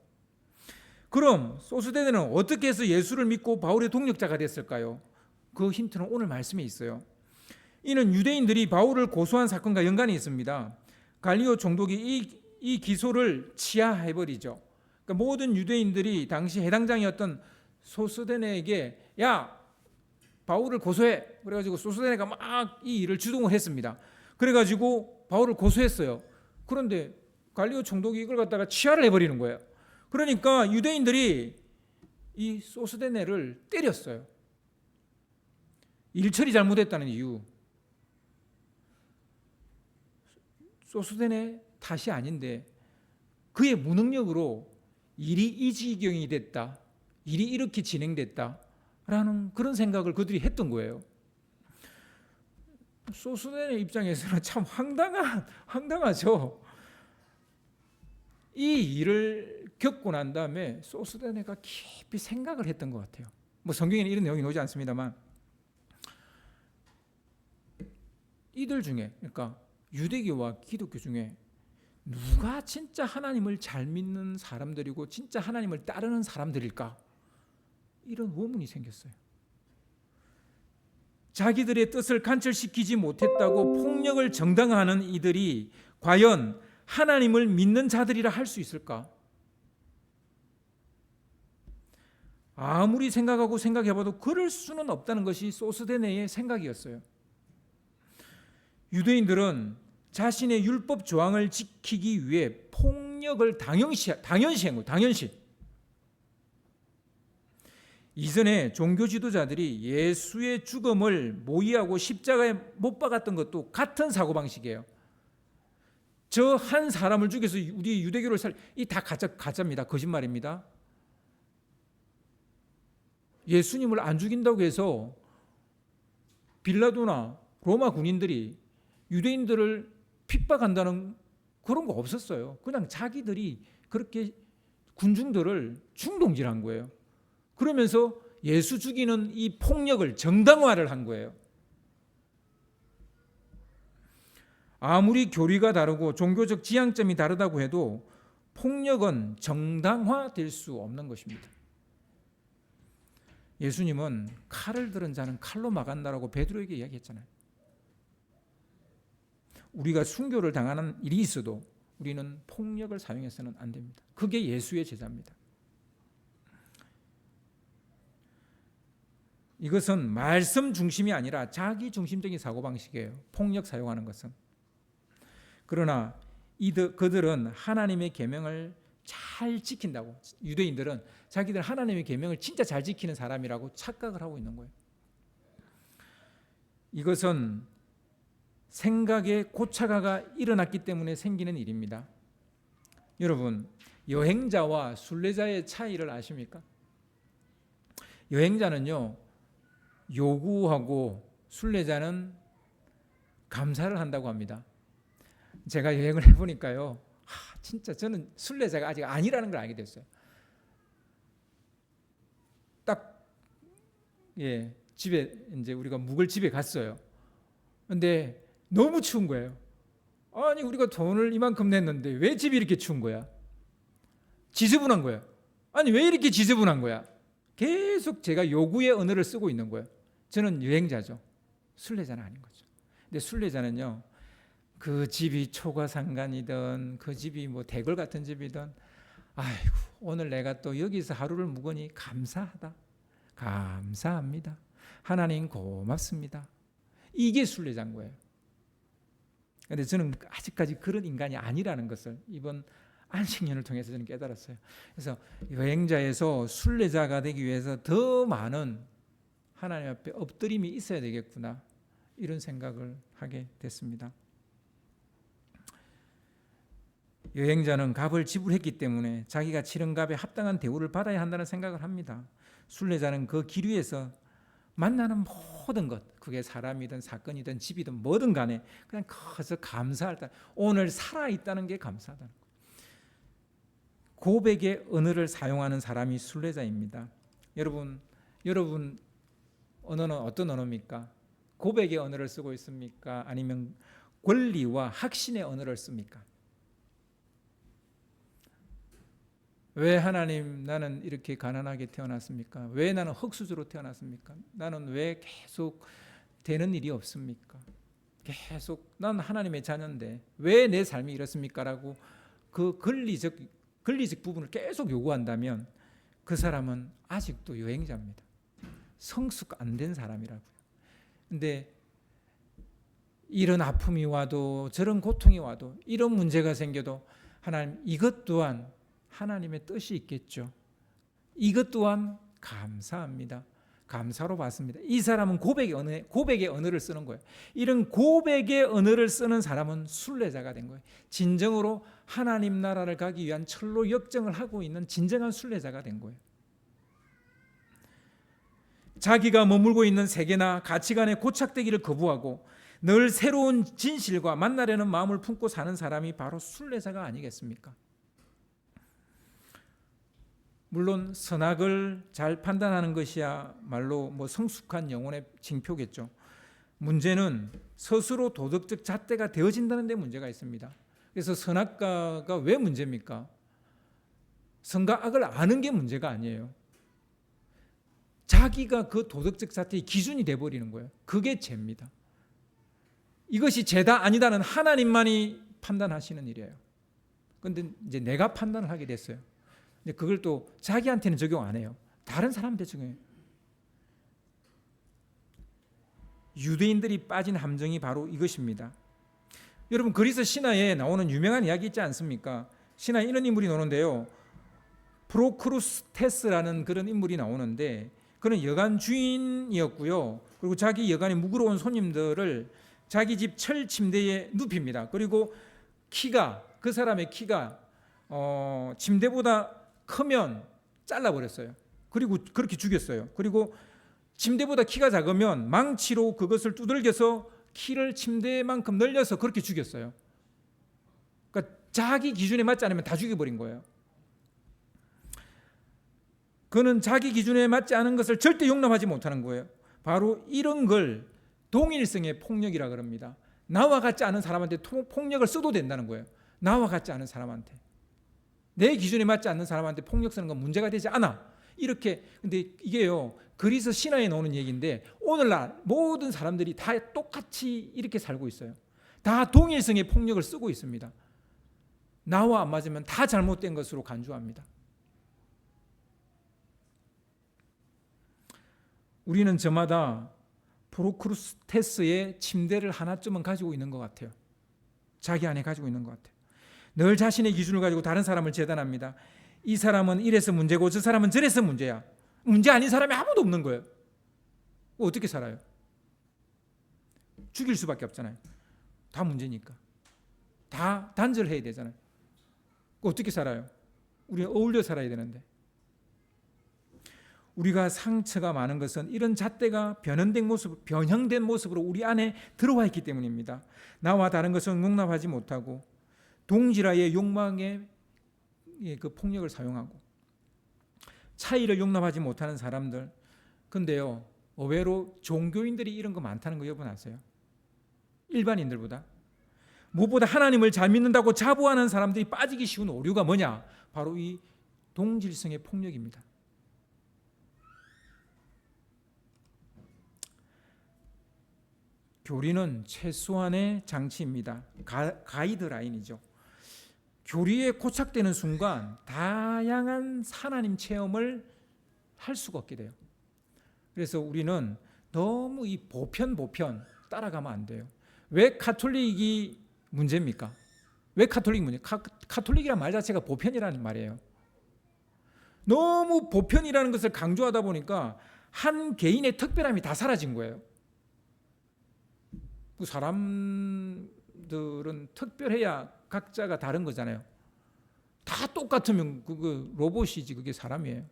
그럼 소스데네는 어떻게 해서 예수를 믿고 바울의 동력자가 됐을까요? 그 힌트는 오늘 말씀에 있어요. 이는 유대인들이 바울을 고소한 사건과 연관이 있습니다. 갈리오 총독이 이 기소를 치하해버리죠. 그러니까 모든 유대인들이 당시 해당장이었던 소스데네에게 야 바울을 고소해. 그래가지고 소스데네가 막 이 일을 주동을 했습니다. 그래가지고 바울을 고소했어요. 그런데 갈리오 총독이 이걸 갖다가 치하를 해버리는 거예요. 그러니까 유대인들이 이 소스데네를 때렸어요. 일처리 잘못했다는 이유. 소스데네 탓이 아닌데 그의 무능력으로 일이 이 지경이 됐다. 일이 이렇게 진행됐다라는 그런 생각을 그들이 했던 거예요. 소스데네 입장에서는 참 황당하죠. 이 일을 겪고 난 다음에 소스데네가 깊이 생각을 했던 것 같아요. 뭐 성경에는 이런 내용이 나오지 않습니다만 이들 중에 그러니까 유대교와 기독교 중에 누가 진짜 하나님을 잘 믿는 사람들이고 진짜 하나님을 따르는 사람들일까? 이런 의문이 생겼어요. 자기들의 뜻을 관철시키지 못했다고 폭력을 정당화하는 이들이 과연 하나님을 믿는 자들이라 할 수 있을까? 아무리 생각하고 생각해봐도 그럴 수는 없다는 것이 소스데네의 생각이었어요. 유대인들은 자신의 율법 조항을 지키기 위해 폭력을 당연시한 거예요. 당연시. 이전에 종교 지도자들이 예수의 죽음을 모의하고 십자가에 못 박았던 것도 같은 사고방식이에요. 저 한 사람을 죽여서 우리 유대교를 이 다 가짜입니다. 거짓말입니다. 예수님을 안 죽인다고 해서 빌라도나 로마 군인들이 유대인들을 핍박한다는 그런 거 없었어요. 그냥 자기들이 그렇게 군중들을 충동질한 거예요. 그러면서 예수 죽이는 이 폭력을 정당화를 한 거예요. 아무리 교리가 다르고 종교적 지향점이 다르다고 해도 폭력은 정당화될 수 없는 것입니다. 예수님은 칼을 들은 자는 칼로 막았다라고 베드로에게 이야기했잖아요. 우리가 순교를 당하는 일이 있어도 우리는 폭력을 사용해서는 안 됩니다. 그게 예수의 제자입니다. 이것은 말씀 중심이 아니라 자기 중심적인 사고방식이에요. 폭력 사용하는 것은. 그러나 그들은 하나님의 계명을 잘 지킨다고, 유대인들은 자기들 하나님의 계명을 진짜 잘 지키는 사람이라고 착각을 하고 있는 거예요. 이것은 생각의 고착화가 일어났기 때문에 생기는 일입니다. 여러분, 여행자와 순례자의 차이를 아십니까? 여행자는요, 요구하고 순례자는 감사를 한다고 합니다. 제가 여행을 해보니까요, 진짜 저는 순례자가 아직 아니라는 걸 알게 됐어요. 딱 집에 이제 우리가 묵을 집에 갔어요. 근데 너무 추운 거예요. 아니 우리가 돈을 이만큼 냈는데 왜 집이 이렇게 추운 거야? 지저분한 거야. 아니 왜 이렇게 지저분한 거야? 계속 제가 요구의 언어를 쓰고 있는 거예요. 저는 여행자죠. 순례자는 아닌 거죠. 근데 순례자는요, 그 집이 초가상간이든 그 집이 뭐 대궐 같은 집이든, 아이고 오늘 내가 또 여기서 하루를 묵으니 감사하다, 감사합니다, 하나님 고맙습니다, 이게 순례자인 거예요. 그런데 저는 아직까지 그런 인간이 아니라는 것을 이번 안식년을 통해서 저는 깨달았어요. 그래서 여행자에서 순례자가 되기 위해서 더 많은 하나님 앞에 엎드림이 있어야 되겠구나, 이런 생각을 하게 됐습니다. 여행자는 값을 지불했기 때문에 자기가 치른 값에 합당한 대우를 받아야 한다는 생각을 합니다. 순례자는 그 길 위에서 만나는 모든 것, 그게 사람이든 사건이든 집이든 뭐든 간에 그냥 커서 감사할 때, 오늘 살아있다는 게 감사하다는 거예요. 고백의 언어를 사용하는 사람이 순례자입니다. 여러분 언어는 어떤 언어입니까? 고백의 언어를 쓰고 있습니까? 아니면 권리와 확신의 언어를 씁니까? 왜 하나님, 나는 이렇게 가난하게 태어났습니까? 왜 나는 흙수저로 태어났습니까? 나는 왜 계속 되는 일이 없습니까? 계속 난 하나님의 자녀인데 왜 내 삶이 이렇습니까? 라고 그 권리적 부분을 계속 요구한다면 그 사람은 아직도 여행자입니다. 성숙 안 된 사람이라고요. 근데 이런 아픔이 와도, 저런 고통이 와도, 이런 문제가 생겨도 하나님, 이것 또한 하나님의 뜻이 있겠죠. 이것 또한 감사합니다, 감사로 받습니다. 이 사람은 고백의 언어를 쓰는 거예요. 이런 고백의 언어를 쓰는 사람은 순례자가 된 거예요. 진정으로 하나님 나라를 가기 위한 철로 역정을 하고 있는 진정한 순례자가 된 거예요. 자기가 머물고 있는 세계나 가치관에 고착되기를 거부하고 늘 새로운 진실과 만나려는 마음을 품고 사는 사람이 바로 순례자가 아니겠습니까? 물론 선악을 잘 판단하는 것이야말로 성숙한 영혼의 징표겠죠. 문제는 스스로 도덕적 잣대가 되어진다는 데 문제가 있습니다. 그래서 선악과가 왜 문제입니까? 선과 악을 아는 게 문제가 아니에요. 자기가 그 도덕적 잣대의 기준이 돼버리는 거예요. 그게 죄입니다. 이것이 죄다 아니다는 하나님만이 판단하시는 일이에요. 그런데 이제 내가 판단을 하게 됐어요. 근데 그걸 또 자기한테는 적용 안 해요. 다른 사람한테 적용해요. 유대인들이 빠진 함정이 바로 이것입니다. 여러분, 그리스 신화에 나오는 유명한 이야기 있지 않습니까? 신화에 이런 인물이 나오는데요, 프로크루스테스라는 그런 인물이 나오는데, 그는 여관 주인이었고요. 그리고 자기 여관에 묵으러 온 손님들을 자기 집 철 침대에 눕힙니다. 그리고 그 사람의 키가 침대보다 크면 잘라버렸어요. 그리고 그렇게 죽였어요. 그리고 침대보다 키가 작으면 망치로 그것을 두들겨서 키를 침대만큼 늘려서 그렇게 죽였어요. 그러니까 자기 기준에 맞지 않으면 다 죽여버린 거예요. 그는 자기 기준에 맞지 않은 것을 절대 용납하지 못하는 거예요. 바로 이런 걸 동일성의 폭력이라 그럽니다. 나와 같지 않은 사람한테 폭력을 써도 된다는 거예요. 나와 같지 않은 사람한테, 내 기준에 맞지 않는 사람한테 폭력 쓰는 건 문제가 되지 않아. 이렇게. 근데 이게요, 그리스 신화에 나오는 얘기인데 오늘날 모든 사람들이 다 똑같이 이렇게 살고 있어요. 다 동일성의 폭력을 쓰고 있습니다. 나와 안 맞으면 다 잘못된 것으로 간주합니다. 우리는 저마다 프로크루스테스의 침대를 하나쯤은 가지고 있는 것 같아요. 자기 안에 가지고 있는 것 같아요. 늘 자신의 기준을 가지고 다른 사람을 재단합니다. 이 사람은 이래서 문제고 저 사람은 저래서 문제야. 문제 아닌 사람이 아무도 없는 거예요. 어떻게 살아요? 죽일 수밖에 없잖아요. 다 문제니까. 다 단절해야 되잖아요. 어떻게 살아요? 우리는 어울려 살아야 되는데. 우리가 상처가 많은 것은 이런 잣대가 변형된 모습으로 우리 안에 들어와 있기 때문입니다. 나와 다른 것은 용납하지 못하고 동질화의 욕망에 그 폭력을 사용하고 차이를 용납하지 못하는 사람들. 근데요, 의외로 종교인들이 이런 거 많다는 거 여러분 아세요? 일반인들보다. 무엇보다 하나님을 잘 믿는다고 자부하는 사람들이 빠지기 쉬운 오류가 뭐냐? 바로 이 동질성의 폭력입니다. 교리는 최소한의 장치입니다. 가이드라인이죠. 교리에 고착되는 순간 다양한 하나님 체험을 할 수가 없게 돼요. 그래서 우리는 너무 이 보편 따라가면 안 돼요. 왜 카톨릭이 문제입니까? 왜 카톨릭 문제? 카톨릭이라는 말 자체가 보편이라는 말이에요. 너무 보편이라는 것을 강조하다 보니까 한 개인의 특별함이 다 사라진 거예요. 사람들은 특별해야 각자가 다른 거잖아요. 다 똑같으면 그거 로봇이지 그게 사람이에요.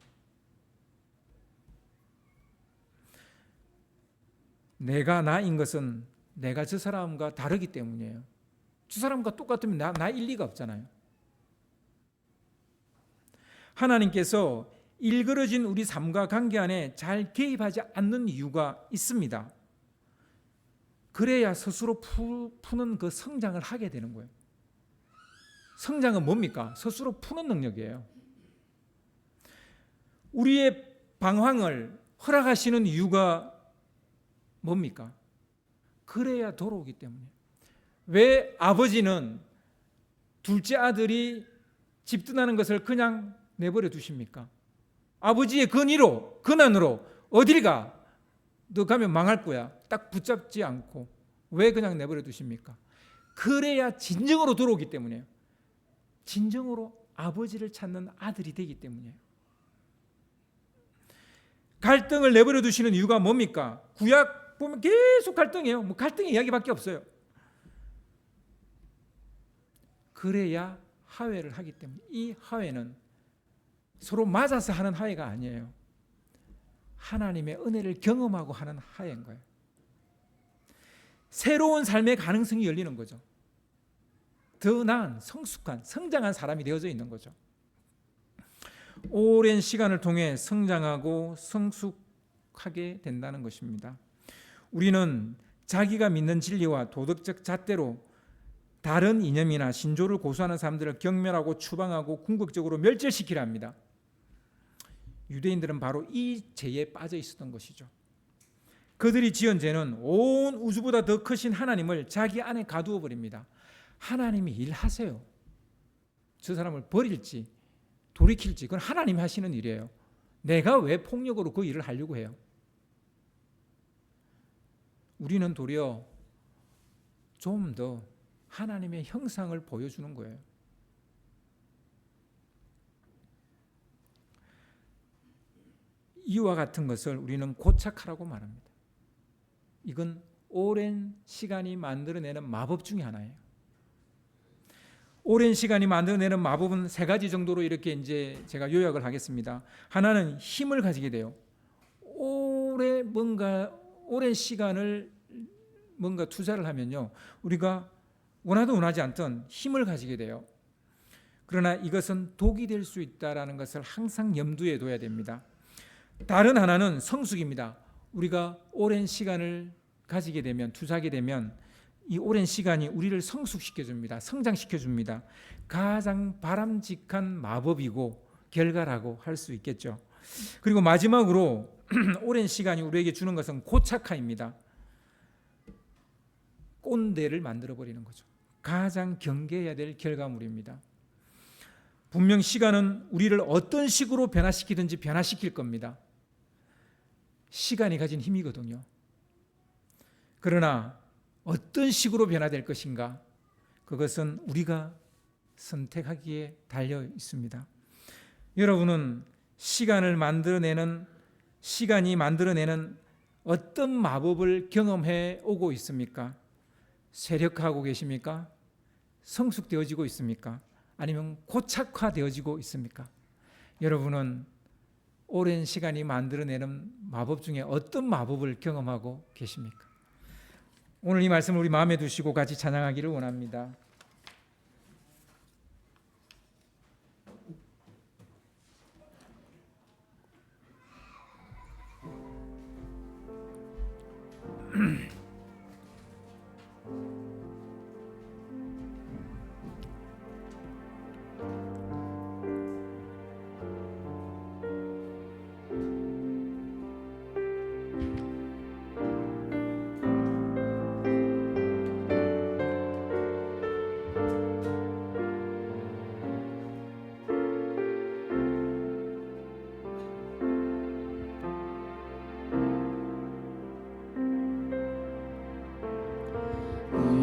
내가 나인 것은 내가 저 사람과 다르기 때문이에요. 저 사람과 똑같으면 나일 리가 없잖아요. 하나님께서 일그러진 우리 삶과 관계 안에 잘 개입하지 않는 이유가 있습니다. 그래야 스스로 푸는 그 성장을 하게 되는 거예요. 성장은 뭡니까? 스스로 푸는 능력이에요. 우리의 방황을 허락하시는 이유가 뭡니까? 그래야 돌아오기 때문에. 왜 아버지는 둘째 아들이 집 떠나는 것을 그냥 내버려 두십니까? 아버지의 근안으로 어딜 가? 너 가면 망할 거야. 딱 붙잡지 않고 왜 그냥 내버려 두십니까? 그래야 진정으로 돌아오기 때문이에요. 진정으로 아버지를 찾는 아들이 되기 때문이에요. 갈등을 내버려 두시는 이유가 뭡니까? 구약 보면 계속 갈등이에요. 뭐 갈등의 이야기밖에 없어요. 그래야 화해를 하기 때문에. 이 화해는 서로 맞아서 하는 화해가 아니에요. 하나님의 은혜를 경험하고 하는 화해인 거예요. 새로운 삶의 가능성이 열리는 거죠. 더 나은 성숙한 성장한 사람이 되어져 있는 거죠. 오랜 시간을 통해 성장하고 성숙하게 된다는 것입니다. 우리는 자기가 믿는 진리와 도덕적 잣대로 다른 이념이나 신조를 고수하는 사람들을 경멸하고 추방하고 궁극적으로 멸절시키려 합니다. 유대인들은 바로 이 죄에 빠져 있었던 것이죠. 그들이 지은 죄는 온 우주보다 더 크신 하나님을 자기 안에 가두어 버립니다. 하나님이 일하세요. 저 사람을 버릴지 돌이킬지 그건 하나님이 하시는 일이에요. 내가 왜 폭력으로 그 일을 하려고 해요? 우리는 도리어 좀 더 하나님의 형상을 보여주는 거예요. 이와 같은 것을 우리는 고착하라고 말합니다. 이건 오랜 시간이 만들어내는 마법 중에 하나예요. 오랜 시간이 만들어내는 마법은 세 가지 정도로 이렇게 이제 제가 요약을 하겠습니다. 하나는 힘을 가지게 돼요. 오랜 시간을 뭔가 투자를 하면요, 우리가 원하든 원하지 않든 힘을 가지게 돼요. 그러나 이것은 독이 될 수 있다는 것을 항상 염두에 둬야 됩니다. 다른 하나는 성숙입니다. 우리가 오랜 시간을 가지게 되면, 투자하게 되면 이 오랜 시간이 우리를 성숙시켜줍니다. 성장시켜줍니다. 가장 바람직한 마법이고 결과라고 할 수 있겠죠. 그리고 마지막으로 오랜 시간이 우리에게 주는 것은 고착화입니다. 꼰대를 만들어버리는 거죠. 가장 경계해야 될 결과물입니다. 분명 시간은 우리를 어떤 식으로 변화시키든지 변화시킬 겁니다. 시간이 가진 힘이거든요. 그러나 어떤 식으로 변화될 것인가? 그것은 우리가 선택하기에 달려 있습니다. 여러분은 시간이 만들어내는 어떤 마법을 경험해 오고 있습니까? 세력화하고 계십니까? 성숙되어지고 있습니까? 아니면 고착화되어지고 있습니까? 여러분은 오랜 시간이 만들어내는 마법 중에 어떤 마법을 경험하고 계십니까? 오늘 이 말씀을 우리 마음에 두시고 같이 찬양하기를 원합니다.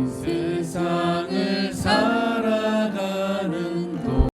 세상